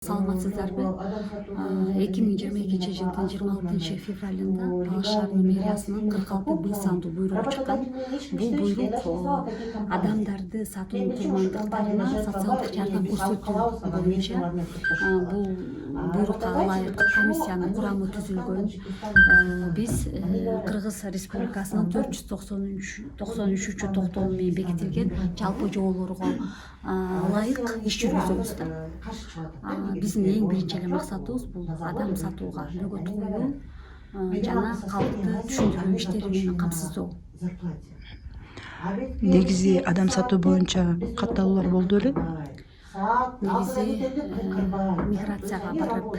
Саламатсыздарбы? 2022 жылдын 26 февралында Талаш шаарынын мэриясынан 46 Б сандуу буйрук чыккан. Бул буйрук адамдарды сатуунун курмандыктарына социалдык жардам көрсөтүү боюнча бул буйрукка ылайык комиссиянын курамы түзүлгөн. Биз Кыргыз Республикасынын 493 токтому менен бекитилген жалпы жоолорго ылайык иш жүргүзөбүз да. Биздин эң биринчи эле максатыбыз бул адам сатууга бөгөт коюу жана калкты түшүндүрүү иштери менен камсыздоо. Негизи адам сатуу боюнча катталуулар болду беле? Негизи миграцияга барып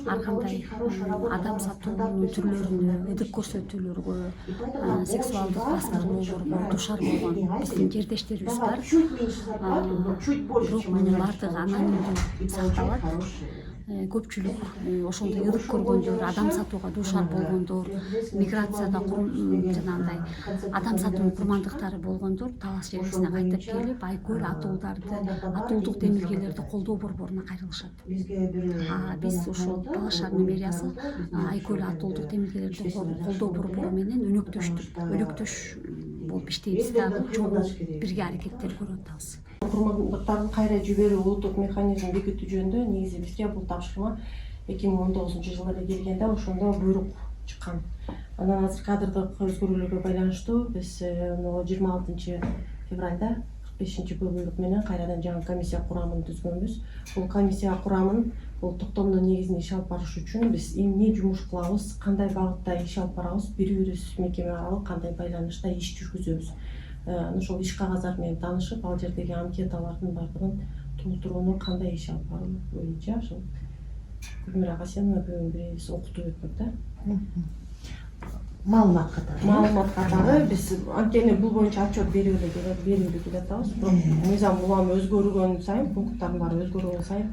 ар кандай адам сатуунун түрлөрүнө, эдик көрсөтүүлөргө, сексуалдык баскыруулорго дуушар болгон биздин жердештерибиз бар. Бирок мунун баардыгы анонимдүү сакталат. Көпчүлүк ошондой ылык көргөндөр, адам сатууга дуушар болгондор, миграцияда жанагындай адам сатуунун курмандыктары болгондор Талаш жересине кайтып келип, айкөл атуулдук демилгелерди колдоо борборуна кайрылышат. Биз ошол Талаш шаарынын мэриясы айкөл атуулдук демилгелерди колдоо борбору менен өнөктөш болуп иштейбиз дагы, чогуу бирге аракеттер көрүп атабыз. Курмандыктарын кайра жиберүү улуттук механизм бекитүү жөнүндө негизи бизге бул тапшырма 2019 жылы эле келгенде ошондо буйрук чыккан. Анан азыр кадрдык өзгөрүүлөргө байланыштуу биз 26 февралда 45 буйрук менен кайрадан жаңы комиссия курамын түзгөнбүз. Бул комиссия курамын бул токтомдун негизинде иш алып барыш үчүн биз эмне жумуш кылабыз, кандай багытта иш алып барабыз, бири-бирибиз мекеме аралык кандай байланышта иш жүргүзөбүз. Ошол иш кагаздар менен таанышып, ал жердеги анкеталардын баардыгын толтурууну кандай иш алып баруу боюнча ошол Гүлмира Касенова биз окутуп өттүк да. Маалымат катары биз анткени бул боюнча отчет берүүгө келе атабыз. Бирок мыйзам улам өзгөргөн сайын, пункттардын баары өзгөргөн сайын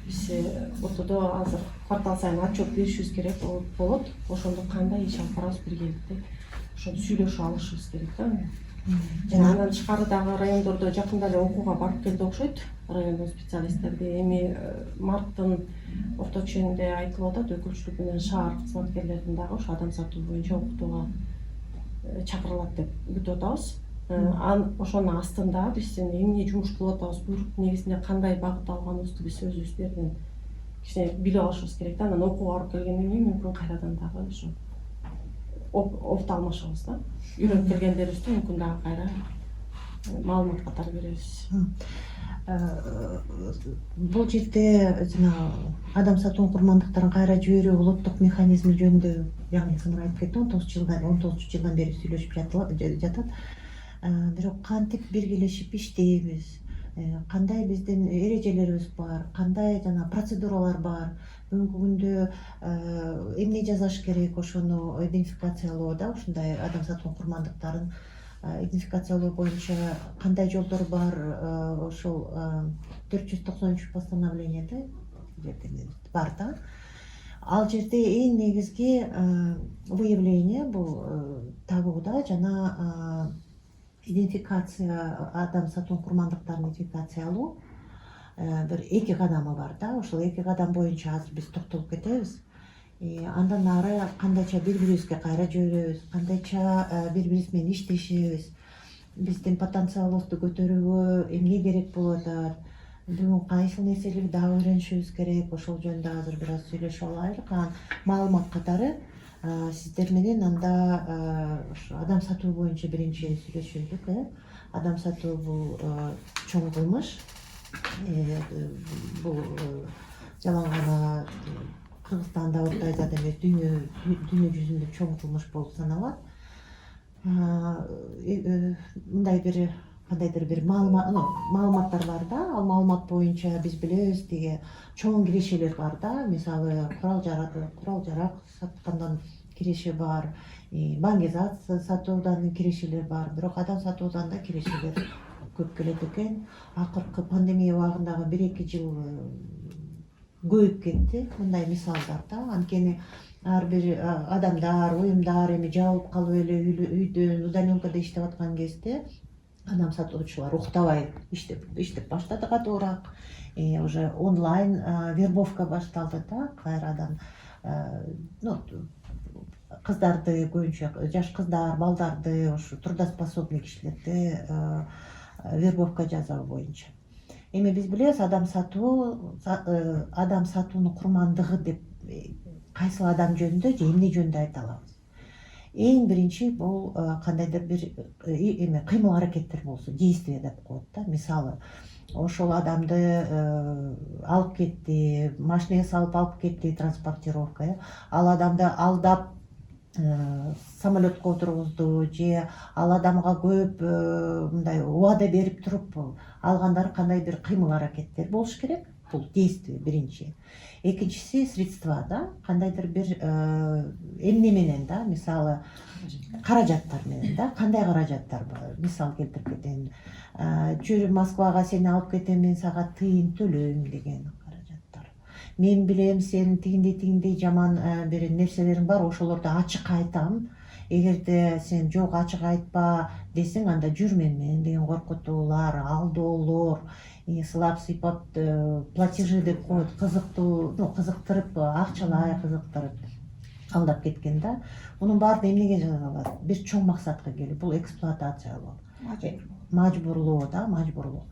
биз ортодо азыр квартал сайын отчет беришибиз керек болот. Ошондо кандай иш алып барабыз биргеликте ошону сүйлөшүп алышыбыз керек да. Жана андан тышкары дагы райондордо жакында эле окууга барып келди окшойт. Райондун специалисттерди эми марттын орто ченинде айтылып атат, өкүлчүлүк менен шаар кызматкерлерин дагы ошо адам сатуу боюнча окутууга чакырылат деп күтүп атабыз. Ошонун астында биз эмне жумуш кылып атабыз, буйрук негизинде кандай багыт алганыбызды биз өзүбүздөрдөн кичине билип алышыбыз керек да. Анан окууга барып келгенден кийин мүмкүн кайрадан дагы ошо опыт алмашабыз да. Үйрөнүп келгендерибизди мүмкүн дагы кайра маалымат катары беребиз. Бул жерде жана адам сатуунун курмандыктарын кайра жиберүү улуттук механизми жөнүндө жаңы сыңыр айтып кетти, 19 жылдан бери сүйлөшүп жатат. Бирок кантип биргелешип иштейбиз, кандай биздин эрежелерибиз бар, кандай жана процедуралар бар, бүгүнкү күндө эмне жасаш керек, ошону идентификациялоо да, ушундай адам сатуунун курмандыктарын идентификациялоо боюнча кандай жолдор бар, ошол 493 постановление бар да. Ал жерде эң негизги выявление бул табууда жана идентификация, адам сатуунун курмандыктарын идентификациялоо бир 2 кадамы бар да. Ошол 2 кадам боюнча азыр биз токтолуп кетебиз. Андан ары кандайча бири-бирибизге кайра жиберебиз, кандайча бири-бирибиз менен иштешебиз, биздин потенциалыбызды көтөрүүгө эмне керек болуп атат, бүгүн кайсыл нерселерди дагы үйрөнүшүбүз керек, ошол жөнүндө азыр бир аз сүйлөшүп алайлык. Маалымат катары сиздер менен анда адам сатуу боюнча биринчи сүйлөшөлүк. Адам сатуу бул чоң кылмыш. Бул жалаң гана Кыргызстанда орто азияда эмес, дүйнө жүзүндө чоң кылмыш болуп саналат. Мындай кандайдыр бир маалыматтар бар да. Ал маалымат боюнча биз билебиз, тиги чоң кирешелер бар да. Мисалы курал жарак саткандан киреше бар, баңгизат сатуудан кирешелер бар. Бирок адам сатуудан да кирешелер көп келет экен. Акыркы пандемия убагындагы 1-2 жыл көбөйүп кетти мындай мисалдар да. Анткени ар бир адамдар, уюмдар эми жабылып калып эле үйдөн удаленкада иштеп аткан кезде адам сатуучулар уктабай иштеп баштады катуураак. уже онлайн вербовка башталды да кайрадан. Ну, кыздарды көбүнчө жаш кыздар, балдарды, ошо трудоспособный кишилерди вербовка жасоо боюнча. Эми биз билебиз адам сатуунун курмандыгы деп кайсыл адам жөнүндө же эмне жөнүндө айта алабыз? Эң биринчи бул кандайдыр бир эме кыймыл аракеттер болсо, действие деп коет да. Мисалы, ошол адамды алып кетти, машинага салып алып кетти, транспортировка, ал адамды алдап самолетко отургузду же ал адамга көп мындай убада берип туруп алгандары кандай бир кыймыл аракеттер болуш керек. Бул действие биринчи. Экинчиси средства да, кандайдыр бир эмне менен да, мисалы каражаттар менен да, кандай каражаттар бар. Мисал келтирип кетейин. Жүрүп Москвага сени алып кетем, мен сага тыйын төлөйм деген каражаттар. Мен билем сен тигиндей жаман бир нерселериң бар, ошолорду ачык айтам. Эгерде сен жок ачык айтпа десең, анда жүрмөйм мен деген коркутуулар, алдоолор, сылап сыйпап платежи деп коет, кызыктуу, кызыктырып, акчалай кызыктырып алдап кеткен да. Мунун баары эмнеге жасалат? Бир чоң максатка келүү. Бул эксплуатациялоо. Мажбурлоо да, мажбурлоо.